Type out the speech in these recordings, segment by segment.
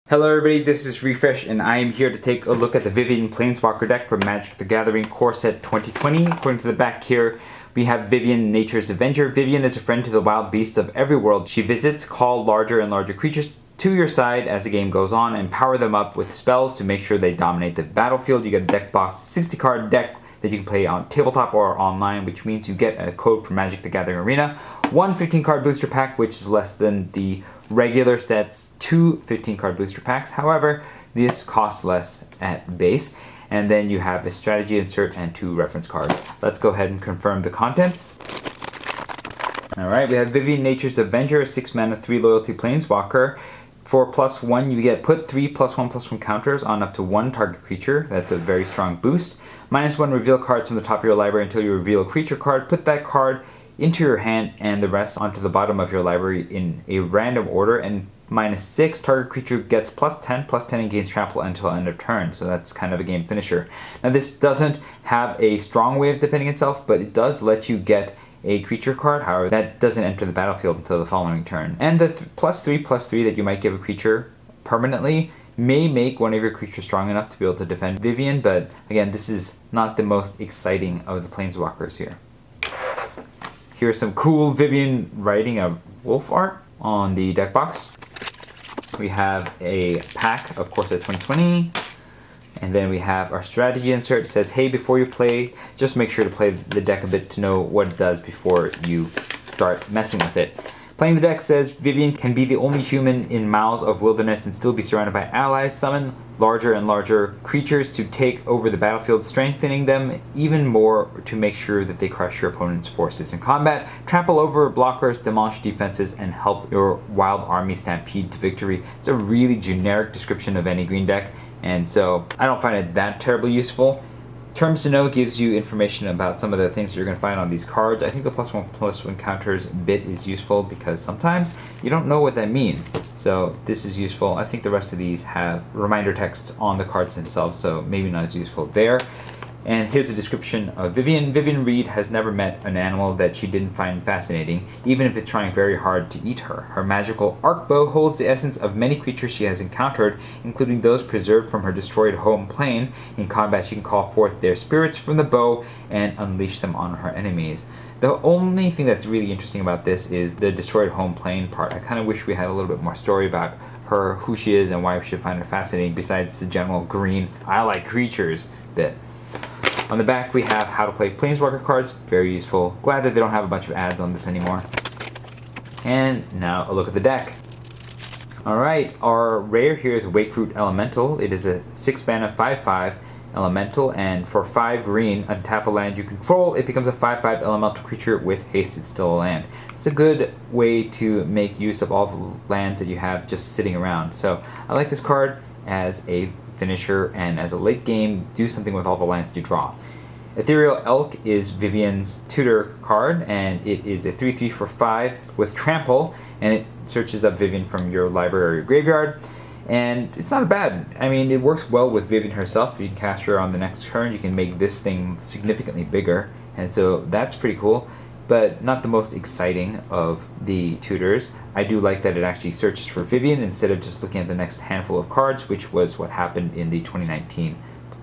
Hello everybody, this is Refresh and I am here to take a look at the Vivien Planeswalker deck for Magic the Gathering Core Set 2020. According to the back here, we have Vivien, Nature's Avenger. Vivien is a friend to the wild beasts of every world she visits. Call larger and larger creatures to your side as the game goes on and power them up with spells to make sure they dominate the battlefield. You get a deck box 60 card deck that you can play on tabletop or online, which means you get a code for Magic the Gathering Arena. One 15 card booster pack, which is less than the regular set's two 15 card booster packs. However, this costs less at base. And then you have a strategy insert and two reference cards. Let's go ahead and confirm the contents. Alright, we have Vivien, Nature's Avenger, 6 mana, 3 loyalty planeswalker. For +1, you get put 3 +1/+1 counters on up to one target creature. That's a very strong boost. -1, reveal cards from the top of your library until you reveal a creature card. Put that card into your hand and the rest onto the bottom of your library in a random order. And -6, target creature gets +10 and gains trample until end of turn. So that's kind of a game finisher. Now this doesn't have a strong way of defending itself, but it does let you get a creature card. However, that doesn't enter the battlefield until the following turn. And the +3/+3 that you might give a creature permanently may make one of your creatures strong enough to be able to defend Vivien, but again, this is not the most exciting of the planeswalkers here. Here's some cool Vivien writing a wolf art on the deck box. We have a pack, of course, at 2020. And then we have our strategy insert. It says, hey, before you play, just make sure to play the deck a bit to know what it does before you start messing with it. Playing the deck says, Vivien can be the only human in miles of wilderness and still be surrounded by allies. Summon larger and larger creatures to take over the battlefield, strengthening them even more to make sure that they crush your opponent's forces in combat. Trample over blockers, demolish defenses, and help your wild army stampede to victory. It's a really generic description of any green deck, and so I don't find it that terribly useful. Terms to Know gives you information about some of the things that you're going to find on these cards. I think the +1/+1 counters bit is useful because sometimes you don't know what that means. So this is useful. I think the rest of these have reminder text on the cards themselves, so maybe not as useful there. And here's a description of Vivien. Vivien Reed has never met an animal that she didn't find fascinating, even if it's trying very hard to eat her. Her magical arc bow holds the essence of many creatures she has encountered, including those preserved from her destroyed home plane. In combat, she can call forth their spirits from the bow and unleash them on her enemies. The only thing that's really interesting about this is the destroyed home plane part. I kind of wish we had a little bit more story about her, who she is, and why we should find her fascinating, besides the general green, I like creatures bit. On the back, we have how to play Planeswalker cards. Very useful. Glad that they don't have a bunch of ads on this anymore. And now a look at the deck. Alright, our rare here is Wakefruit Elemental. It is a 6 mana 5/5 elemental, and for 5 green, untap a land you control. It becomes a 5/5 elemental creature with haste. It's still a land. It's a good way to make use of all the lands that you have just sitting around. So I like this card as a finisher, and as a late game, do something with all the lands you draw. Ethereal Elk is Vivien's tutor card, and it is a 3/3 for 5 with trample, and it searches up Vivien from your library or your graveyard. And it's not bad. I mean, it works well with Vivien herself. If you can cast her on the next turn, you can make this thing significantly bigger, and so that's pretty cool, but not the most exciting of the tutors. I do like that it actually searches for Vivien instead of just looking at the next handful of cards, which was what happened in the 2019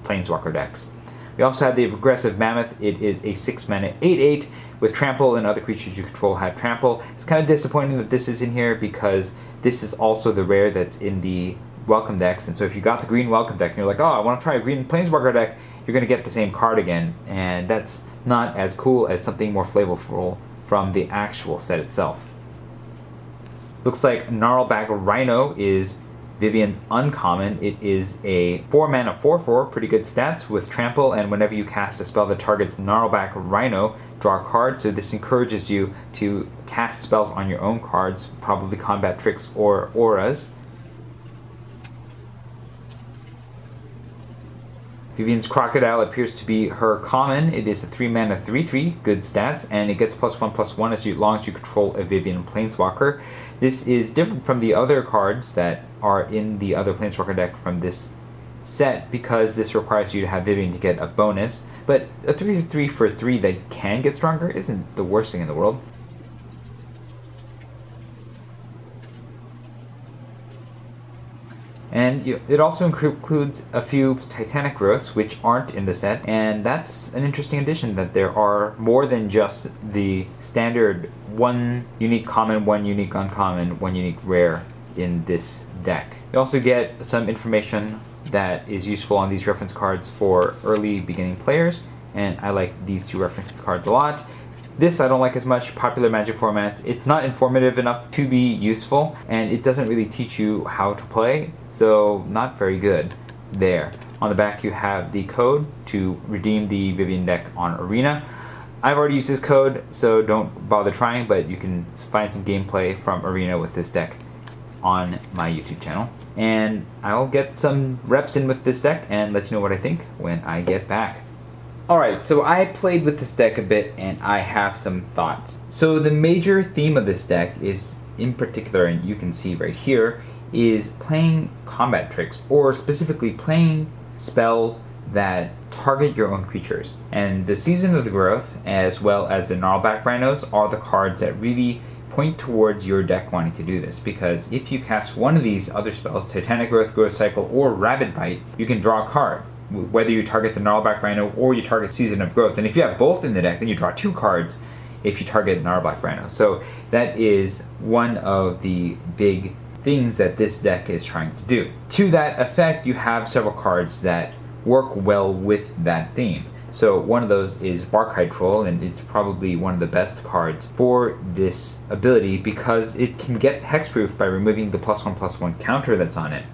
Planeswalker decks. We also have the Aggressive Mammoth. It is a 6 mana 8/8 with trample, and other creatures you control have trample. It's kind of disappointing that this is in here because this is also the rare that's in the welcome decks, and so if you got the green welcome deck and you're like, oh, I want to try a green Planeswalker deck, you're going to get the same card again, and that's not as cool as something more flavorful from the actual set itself. Looks like Gnarlback Rhino is Vivien's uncommon. It is a 4 mana 4/4, pretty good stats with trample, and whenever you cast a spell that targets Gnarlback Rhino, draw a card. So this encourages you to cast spells on your own cards, probably combat tricks or auras. Vivien's Crocodile appears to be her common. It is a 3 mana 3/3, good stats, and it gets +1/+1 as long as you control a Vivien Planeswalker. This is different from the other cards that are in the other Planeswalker deck from this set because this requires you to have Vivien to get a bonus, but a 3/3 for 3 that can get stronger isn't the worst thing in the world. And it also includes a few Titanic growths which aren't in the set, and that's an interesting addition, that there are more than just the standard one unique common, one unique uncommon, one unique rare in this deck. You also get some information that is useful on these reference cards for early beginning players, and I like these two reference cards a lot. This I don't like as much. Popular Magic formats, it's not informative enough to be useful, and it doesn't really teach you how to play, so not very good there. On the back you have the code to redeem the Vivien deck on Arena. I've already used this code, so don't bother trying, but you can find some gameplay from Arena with this deck on my YouTube channel. And I'll get some reps in with this deck and let you know what I think when I get back. Alright, so I played with this deck a bit and I have some thoughts. So the major theme of this deck is, in particular, and you can see right here, is playing combat tricks, or specifically playing spells that target your own creatures. And the Season of the Growth, as well as the Gnarlback Rhinos, are the cards that really point towards your deck wanting to do this, because if you cast one of these other spells, Titanic Growth, Growth Cycle, or Rabid Bite, you can draw a card, whether you target the Gnarlback Rhino or you target Season of Growth. And if you have both in the deck, then you draw 2 cards if you target Gnarlback Rhino. So that is one of the big things that this deck is trying to do. To that effect, you have several cards that work well with that theme. So one of those is Barkhide Troll, and it's probably one of the best cards for this ability because it can get hexproof by removing the +1/+1 counter that's on it.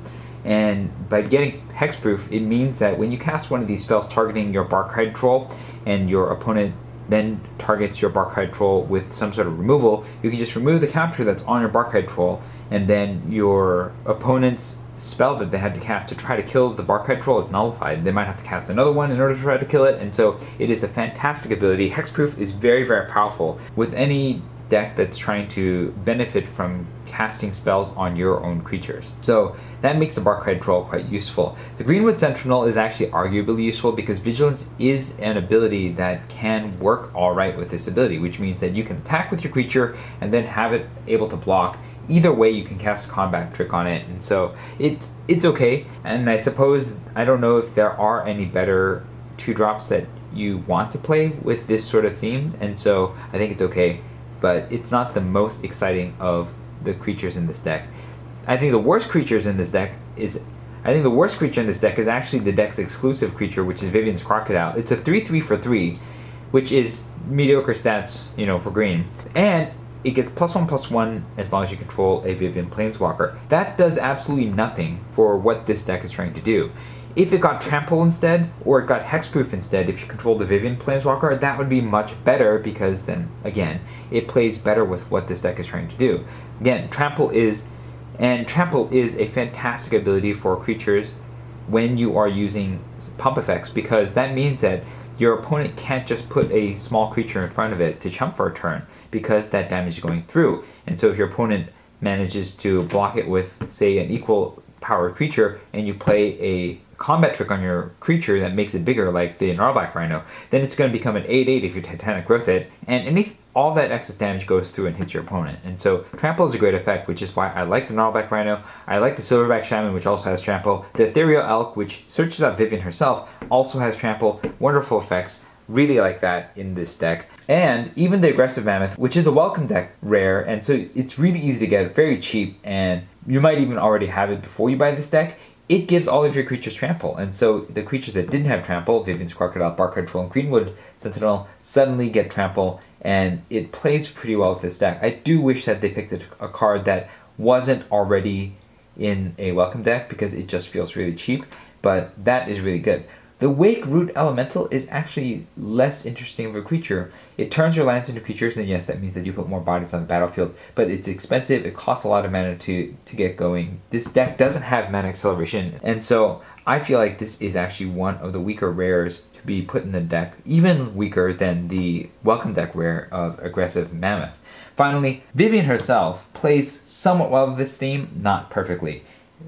And by getting hexproof, it means that when you cast one of these spells targeting your Barkhide Troll, and your opponent then targets your Barkhide Troll with some sort of removal, you can just remove the counter that's on your Barkhide Troll, and then your opponent's spell that they had to cast to try to kill the Barkhide Troll is nullified. They might have to cast another one in order to try to kill it, and so it is a fantastic ability. Hexproof is very, very powerful with any deck that's trying to benefit from casting spells on your own creatures. So that makes the Barkhide Troll quite useful. The Greenwood Sentinel is actually arguably useful because Vigilance is an ability that can work alright with this ability, which means that you can attack with your creature and then have it able to block. Either way, you can cast a combat trick on it, and so it's okay. And I suppose, I don't know if there are any better 2-drops that you want to play with this sort of theme, and so I think it's okay, but it's not the most exciting of the creatures in this deck. I think the worst creature in this deck is actually the deck's exclusive creature, which is Vivien's Crocodile. It's a 3/3 for 3, which is mediocre stats, for green, and it gets +1/+1 as long as you control a Vivien Planeswalker. That does absolutely nothing for what this deck is trying to do. If it got Trample instead, or it got Hexproof instead, if you control the Vivien Planeswalker, that would be much better, because then, again, it plays better with what this deck is trying to do. Again, Trample is a fantastic ability for creatures when you are using pump effects, because that means that your opponent can't just put a small creature in front of it to chump for a turn, because that damage is going through. And so if your opponent manages to block it with, say, an equal powered creature, and you play a combat trick on your creature that makes it bigger, like the Gnarlback Rhino, then it's going to become an 8/8 if you Titanic Growth it, and all that excess damage goes through and hits your opponent. And so Trample is a great effect, which is why I like the Gnarlback Rhino. I like the Silverback Shaman, which also has Trample. The Ethereal Elk, which searches out Vivien herself, also has Trample. Wonderful effects. Really like that in this deck. And even the Aggressive Mammoth, which is a welcome deck rare, and so it's really easy to get, very cheap, and you might even already have it before you buy this deck. It gives all of your creatures Trample, and so the creatures that didn't have Trample, Vivien's Crocodile, Barkhide Troll, and Greenwood Sentinel, suddenly get Trample, and it plays pretty well with this deck. I do wish that they picked a card that wasn't already in a welcome deck, because it just feels really cheap, but that is really good. The Wake Root Elemental is actually less interesting of a creature. It turns your lands into creatures, and yes, that means that you put more bodies on the battlefield, but it's expensive, it costs a lot of mana to get going. This deck doesn't have mana acceleration, and so I feel like this is actually one of the weaker rares to be put in the deck, even weaker than the welcome deck rare of Aggressive Mammoth. Finally, Vivien herself plays somewhat well with this theme, not perfectly.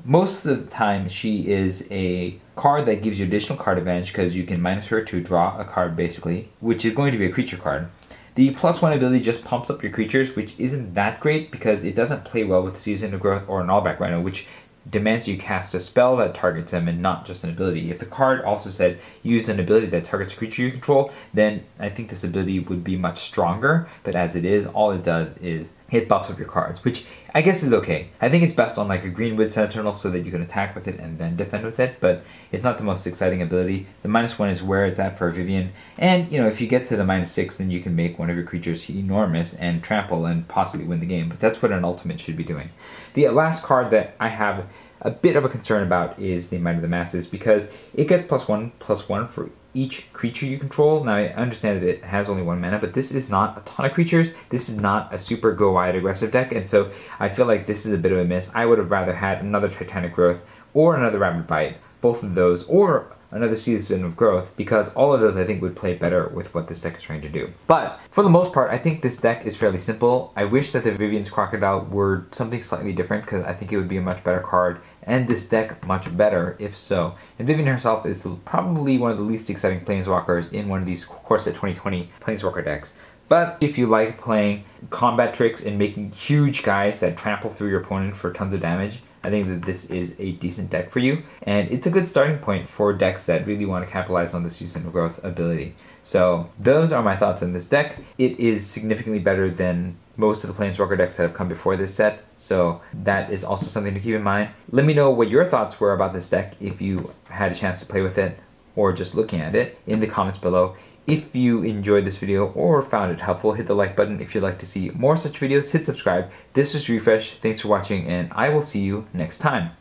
Most of the time, she is a card that gives you additional card advantage because you can minus her to draw a card, basically, which is going to be a creature card. The +1 ability just pumps up your creatures, which isn't that great because it doesn't play well with Season of Growth or an Gnarlback Rhino, which demands you cast a spell that targets them and not just an ability. If the card also said use an ability that targets a creature you control, then I think this ability would be much stronger, but as it is, all it does is hit buffs up your cards, which I guess is okay. I think it's best on like a Greenwood Sentinel so that you can attack with it and then defend with it, but it's not the most exciting ability. The -1 is where it's at for Vivien, and if you get to the -6, then you can make one of your creatures enormous and trample and possibly win the game, but that's what an ultimate should be doing. The last card that I have a bit of a concern about is the Might of the Masses, because it gets +1/+1 for each creature you control. Now I understand that it has only 1 mana, but this is not a ton of creatures. This is not a super go wide aggressive deck, and so I feel like this is a bit of a miss. I would have rather had another Titanic Growth or another Rapid Bite, both of those, or another Season of Growth, because all of those I think would play better with what this deck is trying to do. But for the most part, I think this deck is fairly simple. I wish that the Vivien's Crocodile were something slightly different, because I think it would be a much better card, and this deck much better if so. And Vivien herself is probably one of the least exciting Planeswalkers in one of these Core Set 2020 Planeswalker decks. But if you like playing combat tricks and making huge guys that trample through your opponent for tons of damage, I think that this is a decent deck for you, and it's a good starting point for decks that really want to capitalize on the Season of Growth ability. So those are my thoughts on this deck. It is significantly better than most of the Planeswalker decks that have come before this set, so that is also something to keep in mind. Let me know what your thoughts were about this deck if you had a chance to play with it or just looking at it in the comments below. If you enjoyed this video or found it helpful, hit the like button. If you'd like to see more such videos, hit subscribe. This was Refresh. Thanks for watching, and I will see you next time.